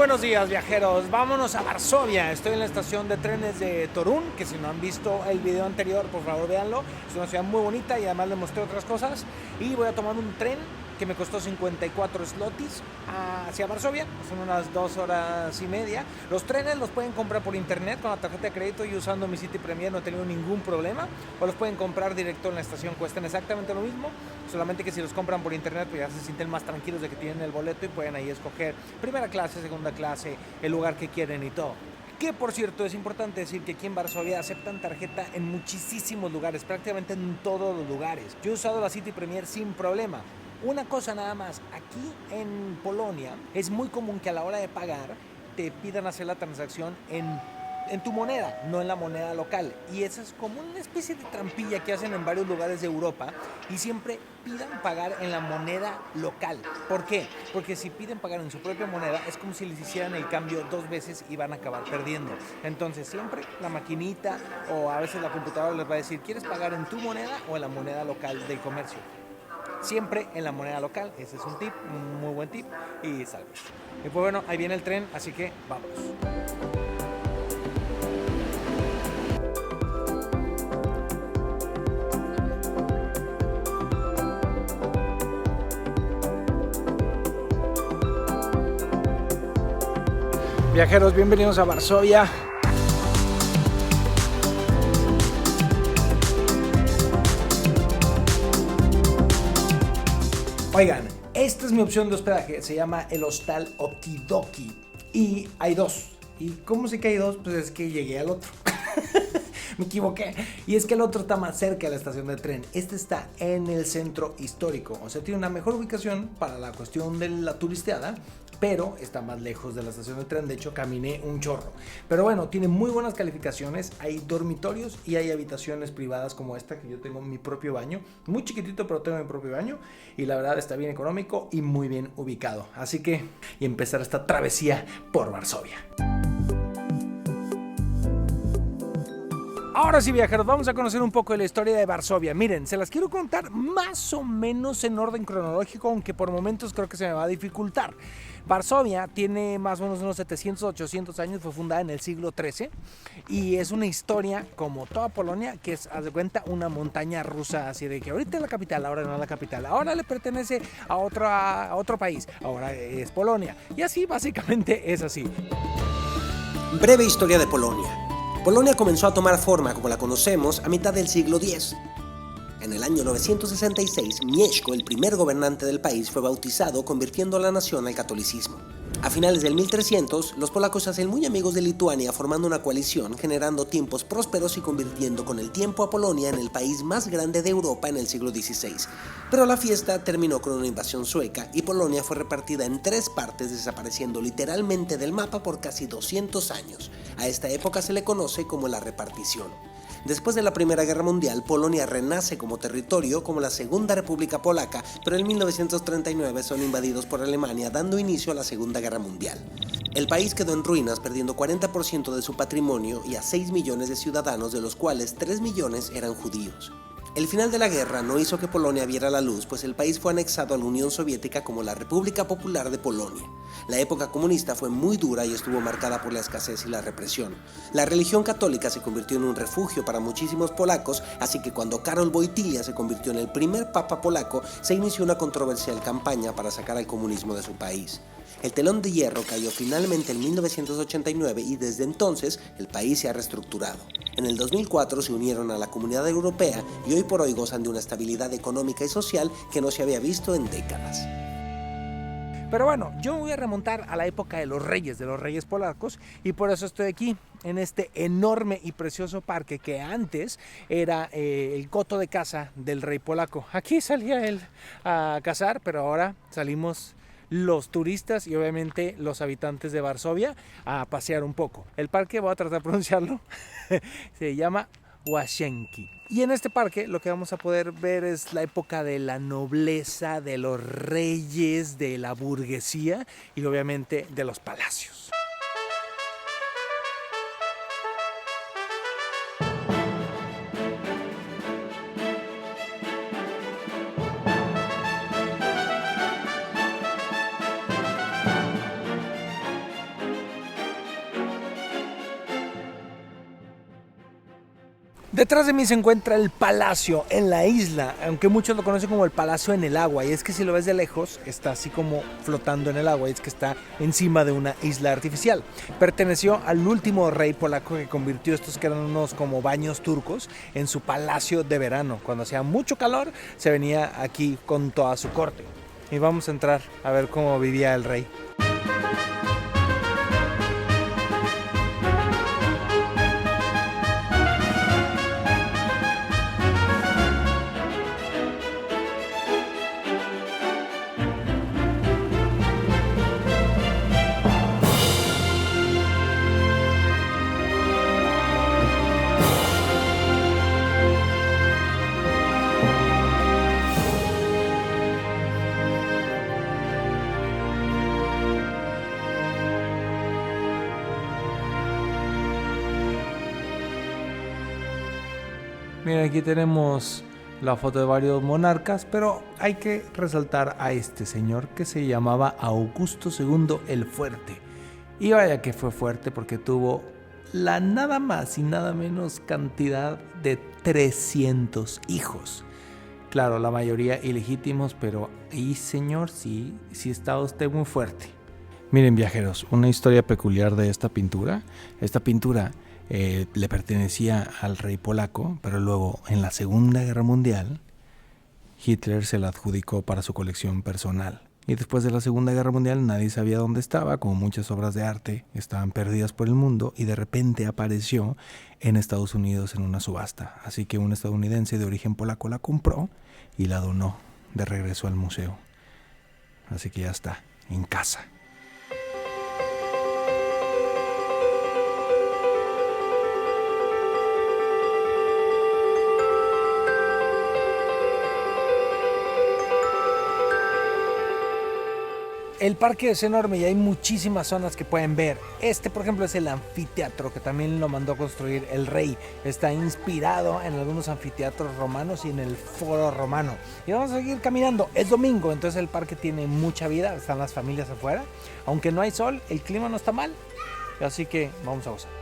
buenos días, viajeros. Vámonos a Varsovia. Estoy en la estación de trenes de Torun, que si no han visto el video anterior, por favor véanlo. Es una ciudad muy bonita y además les mostré otras cosas. Y voy a tomar un tren que me costó 54 zlotys hacia Varsovia. Son unas 2 horas y media. Los trenes los pueden comprar por internet con la tarjeta de crédito y usando mi City Premier no he tenido ningún problema. O los pueden comprar directo en la estación, cuestan exactamente lo mismo. Solamente que si los compran por internet pues ya se sienten más tranquilos de que tienen el boleto y pueden ahí escoger primera clase, segunda clase, el lugar que quieren y todo. Que por cierto es importante decir que aquí en Varsovia aceptan tarjeta en muchísimos lugares, prácticamente en todos los lugares. Yo he usado la City Premier sin problema. Una cosa nada más, aquí en Polonia es muy común que a la hora de pagar te pidan hacer la transacción en tu moneda, no en la moneda local. Y esa es como una especie de trampilla que hacen en varios lugares de Europa y siempre pidan pagar en la moneda local. ¿Por qué? Porque si piden pagar en su propia moneda es como si les hicieran el cambio 2 veces y van a acabar perdiendo. Entonces siempre la maquinita o a veces la computadora les va a decir, ¿quieres pagar en tu moneda o en la moneda local del comercio? Siempre en la moneda local. Ese es un tip, un muy buen tip y salve. Y pues bueno, ahí viene el tren, así que vamos. Viajeros, bienvenidos a Varsovia. Oigan, esta es mi opción de hospedaje, se llama el Hostal Okidoki y hay dos. ¿Y cómo sé que hay dos? Pues es que llegué al otro. Me equivoqué. Y es que el otro está más cerca de la estación de tren. Este está en el centro histórico, o sea, tiene una mejor ubicación para la cuestión de la turisteada, pero está más lejos de la estación de tren. De hecho, caminé un chorro. Pero bueno, tiene muy buenas calificaciones. Hay dormitorios y hay habitaciones privadas como esta, que yo tengo mi propio baño. Muy chiquitito, pero tengo mi propio baño. Y la verdad está bien económico y muy bien ubicado. Así que, y empezar esta travesía por Varsovia. Ahora sí, viajeros, vamos a conocer un poco de la historia de Varsovia. Miren, se las quiero contar más o menos en orden cronológico, aunque por momentos creo que se me va a dificultar. Varsovia tiene más o menos unos 700, 800 años, fue fundada en el siglo XIII y es una historia como toda Polonia, que es, haz de cuenta, una montaña rusa, así de que ahorita es la capital, ahora no es la capital, ahora le pertenece a otro país, ahora es Polonia. Y así básicamente es así. Breve historia de Polonia. Polonia comenzó a tomar forma como la conocemos a mitad del siglo X. En el año 966, Mieszko, el primer gobernante del país, fue bautizado, convirtiendo a la nación al catolicismo. A finales del 1300, los polacos se hacen muy amigos de Lituania, formando una coalición, generando tiempos prósperos y convirtiendo con el tiempo a Polonia en el país más grande de Europa en el siglo XVI. Pero la fiesta terminó con una invasión sueca y Polonia fue repartida en 3 partes, desapareciendo literalmente del mapa por casi 200 años. A esta época se le conoce como la repartición. Después de la Primera Guerra Mundial, Polonia renace como territorio como la Segunda República Polaca, pero en 1939 son invadidos por Alemania, dando inicio a la Segunda Guerra Mundial. El país quedó en ruinas, perdiendo 40% de su patrimonio y a 6 millones de ciudadanos, de los cuales 3 millones eran judíos. El final de la guerra no hizo que Polonia viera la luz, pues el país fue anexado a la Unión Soviética como la República Popular de Polonia. La época comunista fue muy dura y estuvo marcada por la escasez y la represión. La religión católica se convirtió en un refugio para muchísimos polacos, así que cuando Karol Wojtyła se convirtió en el primer papa polaco, se inició una controversial campaña para sacar al comunismo de su país. El telón de hierro cayó finalmente en 1989 y desde entonces el país se ha reestructurado. En el 2004 se unieron a la Comunidad Europea y hoy por hoy gozan de una estabilidad económica y social que no se había visto en décadas. Pero bueno, yo me voy a remontar a la época de los reyes polacos, y por eso estoy aquí, en este enorme y precioso parque que antes era el coto de caza del rey polaco. Aquí salía él a cazar, pero ahora salimos los turistas y obviamente los habitantes de Varsovia a pasear un poco. El parque, voy a tratar de pronunciarlo, se llama Łasienki. Y en este parque lo que vamos a poder ver es la época de la nobleza, de los reyes, de la burguesía y obviamente de los palacios. Detrás de mí se encuentra el palacio en la isla, aunque muchos lo conocen como el palacio en el agua, y es que si lo ves de lejos está así como flotando en el agua, y es que está encima de una isla artificial. Perteneció al último rey polaco que convirtió estos que eran unos como baños turcos en su palacio de verano. Cuando hacía mucho calor se venía aquí con toda su corte. Y vamos a entrar a ver cómo vivía el rey. Mira, aquí tenemos la foto de varios monarcas, pero hay que resaltar a este señor que se llamaba Augusto II el Fuerte. Y vaya que fue fuerte porque tuvo la nada más y nada menos cantidad de 300 hijos. Claro, la mayoría ilegítimos, pero ahí, señor, sí está usted muy fuerte. Miren, viajeros, una historia peculiar de esta pintura. Esta pintura le pertenecía al rey polaco, pero luego en la Segunda Guerra Mundial Hitler se la adjudicó para su colección personal. Y después de la Segunda Guerra Mundial nadie sabía dónde estaba, como muchas obras de arte estaban perdidas por el mundo, y de repente apareció en Estados Unidos en una subasta. Así que un estadounidense de origen polaco la compró y la donó de regreso al museo. Así que ya está, en casa. El parque es enorme y hay muchísimas zonas que pueden ver. Este, por ejemplo, es el anfiteatro que también lo mandó a construir el rey. Está inspirado en algunos anfiteatros romanos y en el foro romano. Y vamos a seguir caminando. Es domingo, entonces el parque tiene mucha vida. Están las familias afuera. Aunque no hay sol, el clima no está mal. Así que vamos a gozar.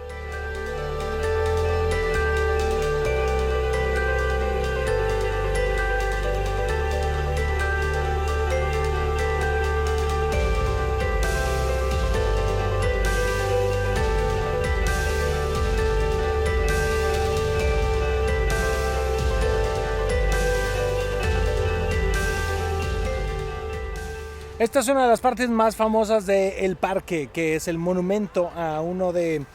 Esta es una de las partes más famosas del parque, que es el monumento a uno de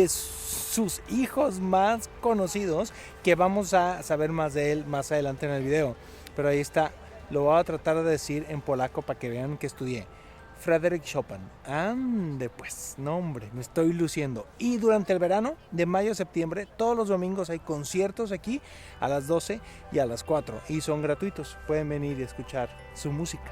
sus hijos más conocidos, que vamos a saber más de él más adelante en el video. Pero ahí está, lo voy a tratar de decir en polaco para que vean que estudié. Frédéric Chopin. Ande pues, no hombre, me estoy luciendo. Y durante el verano, de mayo a septiembre, todos los domingos hay conciertos aquí a las 12 y a las 4. Y son gratuitos, pueden venir y escuchar su música.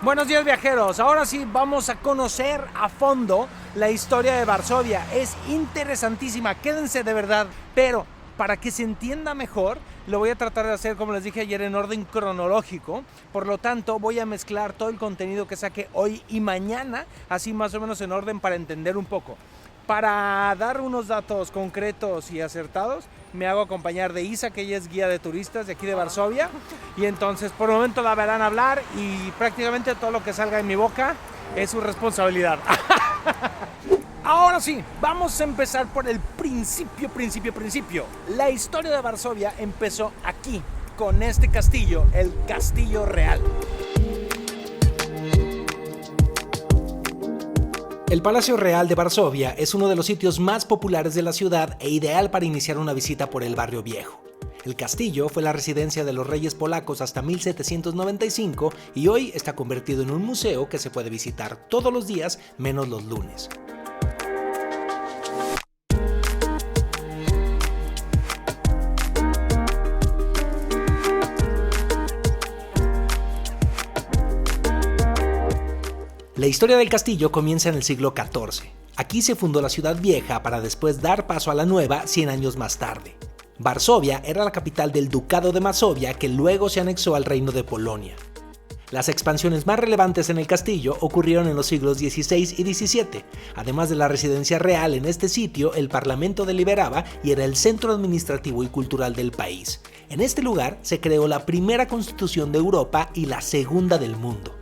Buenos días, viajeros, ahora sí vamos a conocer a fondo la historia de Varsovia. Es interesantísima, quédense de verdad, pero para que se entienda mejor lo voy a tratar de hacer, como les dije ayer, en orden cronológico. Por lo tanto voy a mezclar todo el contenido que saque hoy y mañana, así más o menos en orden para entender un poco. Para dar unos datos concretos y acertados, me hago acompañar de Isa, que ella es guía de turistas de aquí de Varsovia. Y entonces por el momento la verán hablar y prácticamente todo lo que salga de mi boca es su responsabilidad. Ahora sí, vamos a empezar por el principio. La historia de Varsovia empezó aquí, con este castillo, el Castillo Real. El Palacio Real de Varsovia es uno de los sitios más populares de la ciudad e ideal para iniciar una visita por el barrio viejo. El castillo fue la residencia de los reyes polacos hasta 1795 y hoy está convertido en un museo que se puede visitar todos los días menos los lunes. La historia del castillo comienza en el siglo XIV. Aquí se fundó la ciudad vieja para después dar paso a la nueva 100 años más tarde. Varsovia era la capital del Ducado de Masovia, que luego se anexó al Reino de Polonia. Las expansiones más relevantes en el castillo ocurrieron en los siglos XVI y XVII. Además de la residencia real en este sitio, el parlamento deliberaba y era el centro administrativo y cultural del país. En este lugar se creó la primera constitución de Europa y la segunda del mundo.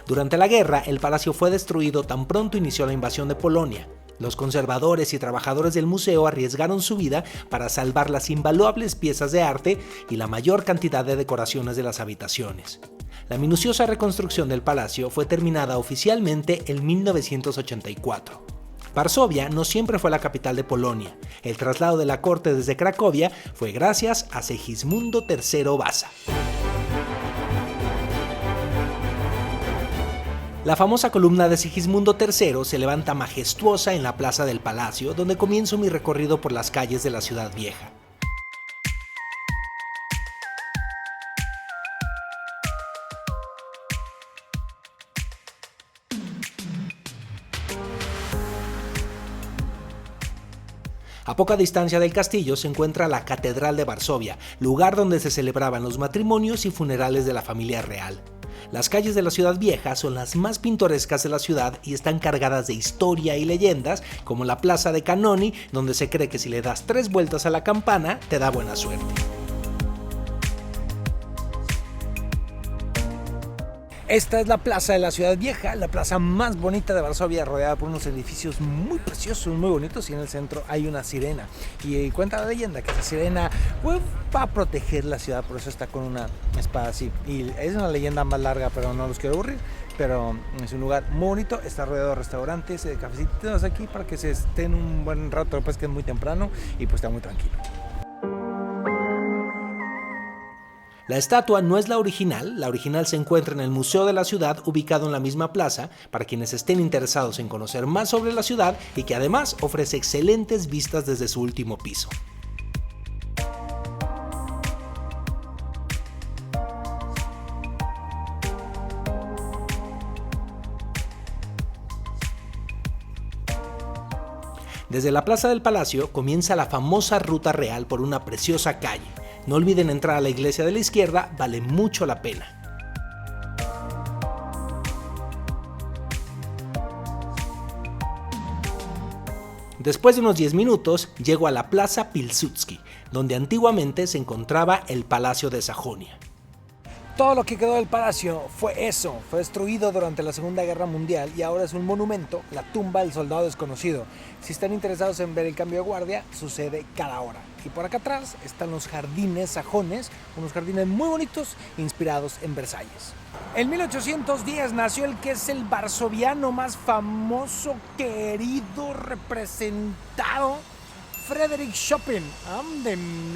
Durante la guerra, el palacio fue destruido tan pronto inició la invasión de Polonia. Los conservadores y trabajadores del museo arriesgaron su vida para salvar las invaluables piezas de arte y la mayor cantidad de decoraciones de las habitaciones. La minuciosa reconstrucción del palacio fue terminada oficialmente en 1984. Varsovia no siempre fue la capital de Polonia. El traslado de la corte desde Cracovia fue gracias a Segismundo III Vasa. La famosa columna de Segismundo III se levanta majestuosa en la plaza del palacio, donde comienzo mi recorrido por las calles de la ciudad vieja. A poca distancia del castillo se encuentra la Catedral de Varsovia, lugar donde se celebraban los matrimonios y funerales de la familia real. Las calles de la ciudad vieja son las más pintorescas de la ciudad y están cargadas de historia y leyendas, como la plaza de Canoni, donde se cree que si le das 3 vueltas a la campana, te da buena suerte. Esta es la plaza de la ciudad vieja, la plaza más bonita de Varsovia, rodeada por unos edificios muy preciosos, muy bonitos, y en el centro hay una sirena. Y cuenta la leyenda que esa sirena va a proteger la ciudad, por eso está con una espada así. Y es una leyenda más larga, pero no los quiero aburrir. Pero es un lugar muy bonito, está rodeado de restaurantes, de cafecitos aquí para que se estén un buen rato, pues que es muy temprano y pues está muy tranquilo. La estatua no es la original se encuentra en el Museo de la Ciudad, ubicado en la misma plaza, para quienes estén interesados en conocer más sobre la ciudad y que además ofrece excelentes vistas desde su último piso. Desde la Plaza del Palacio comienza la famosa Ruta Real por una preciosa calle. No olviden entrar a la iglesia de la izquierda, vale mucho la pena. Después de unos 10 minutos, llego a la Plaza Pilsudski, donde antiguamente se encontraba el Palacio de Sajonia. Todo lo que quedó del palacio fue destruido durante la Segunda Guerra Mundial y ahora es un monumento, la tumba del soldado desconocido. Si están interesados en ver el cambio de guardia, sucede cada hora. Y por acá atrás están los jardines sajones, unos jardines muy bonitos inspirados en Versalles. En 1810 nació el que es el varsoviano más famoso, querido, representado, Frédéric Chopin.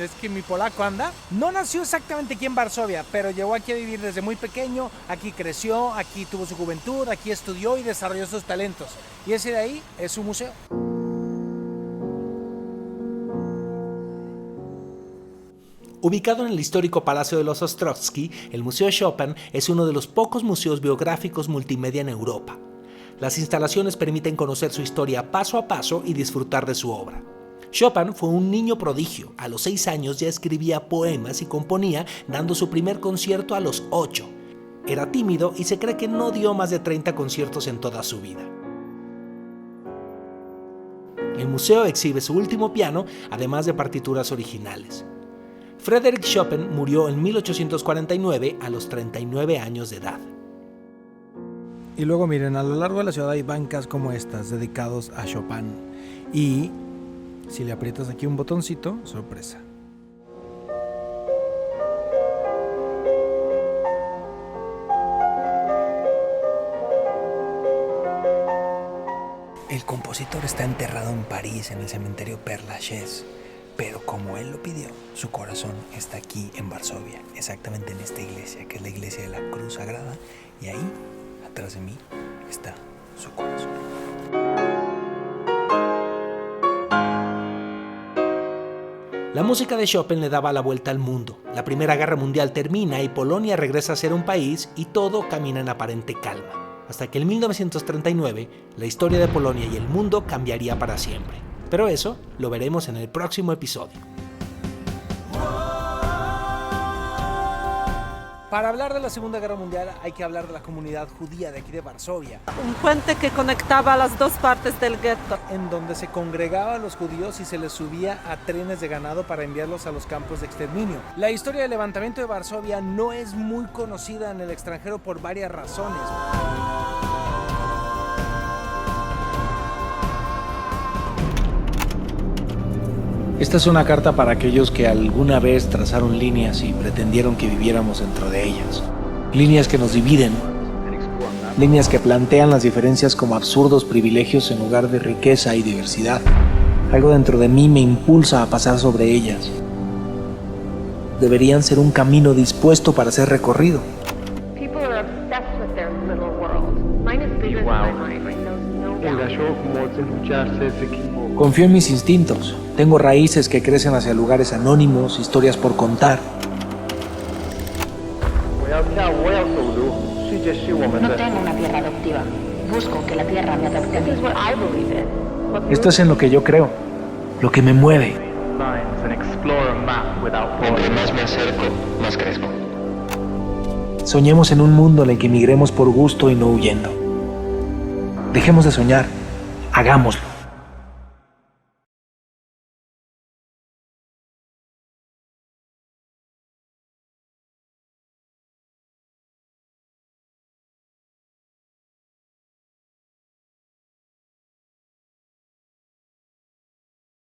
Es que mi polaco anda. No nació exactamente aquí en Varsovia, pero llegó aquí a vivir desde muy pequeño, aquí creció, aquí tuvo su juventud, aquí estudió y desarrolló sus talentos. Y ese de ahí es su museo. Ubicado en el histórico Palacio de los Ostrowski, el Museo Chopin es uno de los pocos museos biográficos multimedia en Europa. Las instalaciones permiten conocer su historia paso a paso y disfrutar de su obra. Chopin fue un niño prodigio. A los 6 años ya escribía poemas y componía, dando su primer concierto a los 8. Era tímido y se cree que no dio más de 30 conciertos en toda su vida. El museo exhibe su último piano, además de partituras originales. Frédéric Chopin murió en 1849 a los 39 años de edad. Y luego miren, a lo largo de la ciudad hay bancas como estas dedicados a Chopin. Y si le aprietas aquí un botoncito, sorpresa. El compositor está enterrado en París, en el cementerio Père Lachaise. Pero como él lo pidió, su corazón está aquí en Varsovia, exactamente en esta iglesia, que es la iglesia de la Cruz Sagrada. Y ahí, atrás de mí, está su corazón. La música de Chopin le daba la vuelta al mundo. La Primera Guerra Mundial termina y Polonia regresa a ser un país y todo camina en aparente calma. hasta que en 1939 la historia de Polonia y el mundo cambiaría para siempre. Pero eso lo veremos en el próximo episodio. Para hablar de la Segunda Guerra Mundial hay que hablar de la comunidad judía de aquí de Varsovia, Un puente que conectaba las dos partes del gueto. en donde se congregaban los judíos y se les subía a trenes de ganado para enviarlos a los campos de exterminio. La historia del levantamiento de Varsovia no es muy conocida en el extranjero por varias razones. Esta es una carta para aquellos que alguna vez trazaron líneas y pretendieron que viviéramos dentro de ellas. Líneas que nos dividen. Líneas que plantean las diferencias como absurdos privilegios en lugar de riqueza y diversidad. Algo dentro de mí me impulsa a pasar sobre ellas. Deberían ser un camino dispuesto para ser recorrido. People are obsessed with their little world. Mine is bigger than my mind. It knows no bounds. Confío en mis instintos. Tengo raíces que crecen hacia lugares anónimos, historias por contar. No tengo una tierra adoptiva. Busco que la tierra me adopte a This is mí. what I believe in. Esto es en lo que yo creo, lo que me mueve. Entre más me acerco, más crezco. Soñemos en un mundo en el que migremos por gusto y no huyendo. Dejemos de soñar, hagámoslo.